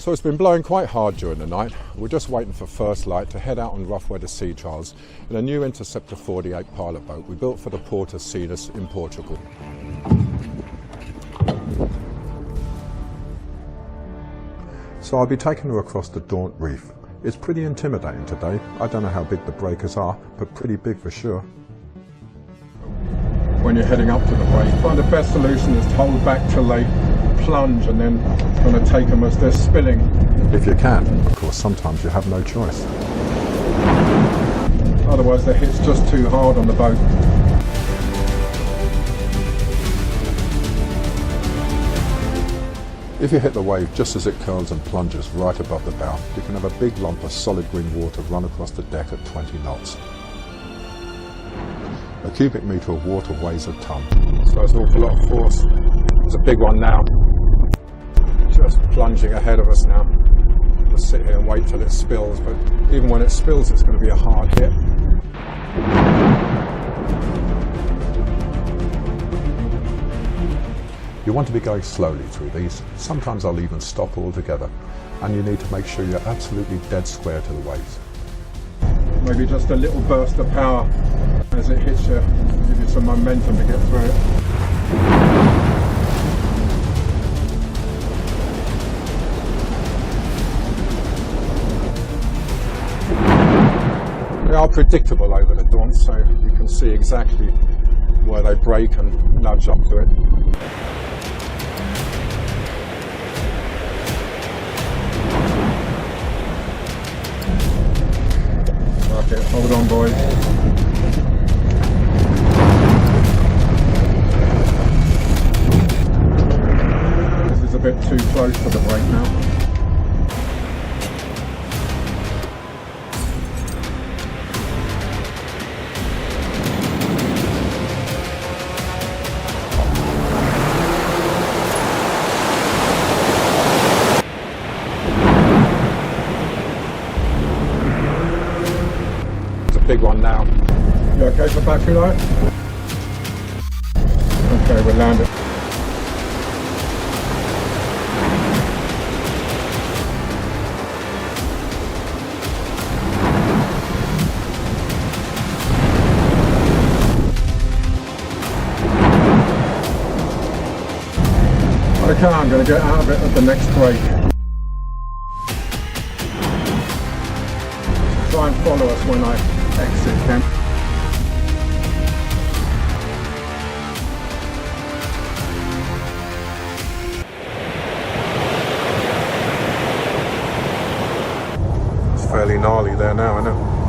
So it's been blowing quite hard during the night. We're just waiting for first light to head out on rough weather sea trials in a new Interceptor 48 pilot boat we built for the port of Sines in Portugal. So I'll be taking you across the Daunt reef. It's pretty intimidating today. I don't know how big the breakers are, but pretty big for sure. When you're heading up to the break, find the best solution is to hold back till they plunge and then kind of take them as they're spilling. If you can, of course, sometimes you have no choice. Otherwise the hit's just too hard on the boat. If you hit the wave just as it curls and plunges right above the bow, you can have a big lump of solid green water run across the deck at 20 knots. A cubic metre of water weighs a tonne, so it's an awful lot of force. There's a big one now, just plunging ahead of us now. We'll sit here and wait till it spills, but even when it spills it's going to be a hard hit. You want to be going slowly through these. Sometimes I'll even stop altogether, and you need to make sure you're absolutely dead square to the waves. Maybe just a little burst of power as it hits you, give you some momentum to get through it. They are predictable over the Daunt, so you can see exactly where they break and nudge up to it. Okay, hold on boys. This is a bit too close for the break now. Big one now. You okay for battery light? Okay, we'll land it. Okay, I'm going to get out of it at the next break. Try and follow us when I exit camp. It's fairly gnarly there now, isn't it?